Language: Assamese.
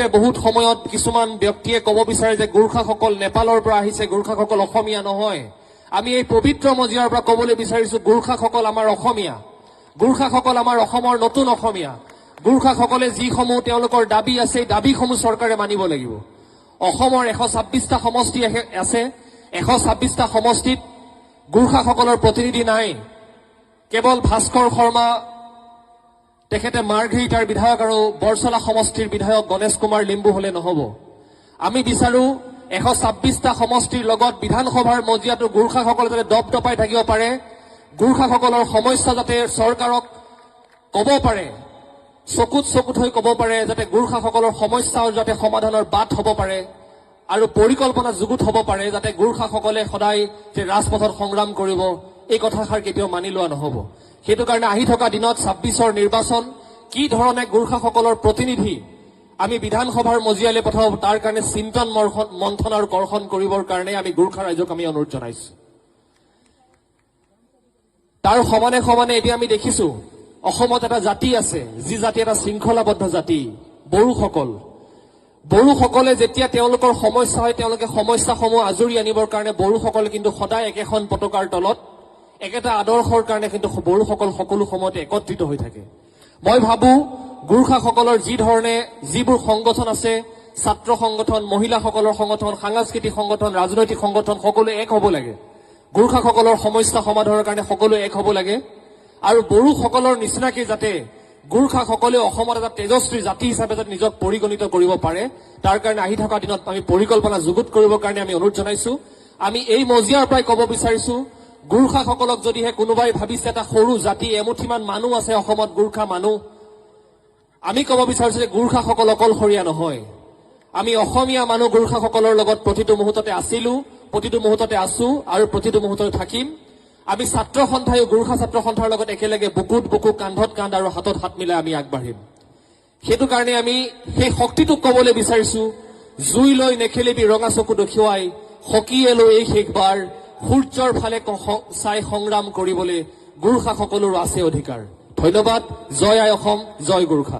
মুহূৰ্তে বহুত সময়ত কিছুমান ব্যক্তিয়ে ক'ব বিচাৰে যে গোৰ্খাসকল নেপালৰ পৰা আহিছে, গোৰ্খাসকল অসমীয়া নহয়। আমি এই পবিত্ৰ মজিয়াৰ পৰা ক'বলৈ বিচাৰিছো গোৰ্খাসকল আমাৰ অসমীয়া, গোৰ্খাসকল আমাৰ অসমৰ নতুন অসমীয়া। গোৰ্খাসকলে যিসমূহ তেওঁলোকৰ দাবী আছে এই দাবীসমূহ চৰকাৰে মানিব লাগিব। অসমৰ 126টা সমষ্টি আছে, 126টা সমষ্টিত গোৰ্খাসকলৰ প্ৰতিনিধি নাই। কেৱল ভাস্কৰ শৰ্মা তেখেতে মাৰ্ঘেৰিটাৰ বিধায়ক আৰু বৰচলা সমষ্টিৰ বিধায়ক গণেশ কুমাৰ লিম্বু হলে নহব। আমি বিচাৰো 126টা সমষ্টিৰ লগত বিধানসভাৰ মজিয়াটো গোৰ্খাসকলে যাতে দপদপাই থাকিব পাৰে, গোৰ্খাসকলৰ সমস্যা যাতে চৰকাৰক ক'ব পাৰে, চকুত চকুত হৈ ক'ব পাৰে, যাতে গোৰ্খাসকলৰ সমস্যাও যাতে সমাধানৰ বাট হ'ব পাৰে আৰু পৰিকল্পনা যুগুত হ'ব পাৰে, যাতে গোৰ্খাসকলে সদায় যে ৰাজপথত সংগ্ৰাম কৰিব এই কথাষাৰ কেতিয়াও মানি লোৱা নহব। সেইটো কাৰণে আহি থকা দিনত 26ৰ নিৰ্বাচন কি ধৰণে গোৰ্খাসকলৰ প্ৰতিনিধি আমি বিধানসভাৰ মজিয়ালৈ পঠাব তাৰ কাৰণে চিন্তন মন্থন আৰু কৰ্ষণ কৰিবৰ কাৰণে আমি গোৰ্খা ৰাইজক আমি অনুৰোধ জনাইছো। তাৰ সমানে সমানে এতিয়া আমি দেখিছো অসমত এটা জাতি আছে, যি জাতি এটা শৃংখলাবদ্ধ জাতি, বড়োসকল। বড়োসকলে যেতিয়া তেওঁলোকৰ সমস্যা হয় তেওঁলোকে সমস্যাসমূহ আজৰি আনিবৰ কাৰণে বড়োসকলে কিন্তু সদায় একেখন পতাকাৰ তলত একেটা আদৰ্শৰ কাৰণে কিন্তু বড়োসকল সকলো সময়তে একত্ৰিত হৈ থাকে। মই ভাবো গোৰ্খাসকলৰ যি ধৰণে যিবোৰ সংগঠন আছে, ছাত্ৰ সংগঠন, মহিলাসকলৰ সংগঠন, সাংস্কৃতিক সংগঠন, ৰাজনৈতিক সংগঠন, সকলো এক হ'ব লাগে। গোৰ্খাসকলৰ সমস্যা সমাধানৰ কাৰণে সকলো এক হ'ব লাগে আৰু বড়োসকলৰ নিচিনাকৈ যাতে গোৰ্খাসকলে অসমত এটা তেজস্বী জাতি হিচাপে যাতে নিজক পৰিগণিত কৰিব পাৰে তাৰ কাৰণে আহি থকা দিনত আমি পৰিকল্পনা যুগুত কৰিবৰ কাৰণে আমি অনুৰোধ জনাইছো। আমি এই মজিয়াৰ পৰাই ক'ব বিচাৰিছো গোৰ্খাসকলক যদিহে কোনোবাই ভাবিছে এটা সৰু জাতি, এমুঠিমান মানুহ আছে অসমত গোৰ্খা মানুহ, আমি ক'ব বিচাৰিছো যে গোৰ্খাসকল অকলশৰীয়া নহয়। আমি অসমীয়া মানুহ গোৰ্খাসকলৰ লগত প্ৰতিটো মুহূৰ্ততে আছিলো, প্ৰতিটো মুহূৰ্ততে আছো আৰু প্ৰতিটো মুহূৰ্ততে থাকিম। আমি ছাত্ৰ সন্থায়ো গোৰ্খা ছাত্ৰ সন্থাৰ লগত একেলগে বুকুত বুকু, কান্ধত কান্ধ আৰু হাতত হাত মিলাই আমি আগবাঢ়িম। সেইটো কাৰণে আমি সেই শক্তিটোক ক'বলৈ বিচাৰিছো, জুই লৈ নেখেলিবি ৰঙা চকু দেখুৱাই, সকিয়ে লৈ এই শেষবাৰ সূৰ্যৰ ফালে চাই সংগ্ৰাম কৰিবলৈ গোৰ্খাসকলৰো আছে অধিকাৰ। ধন্যবাদ। জয় আই অসম, জয় গোৰ্খা।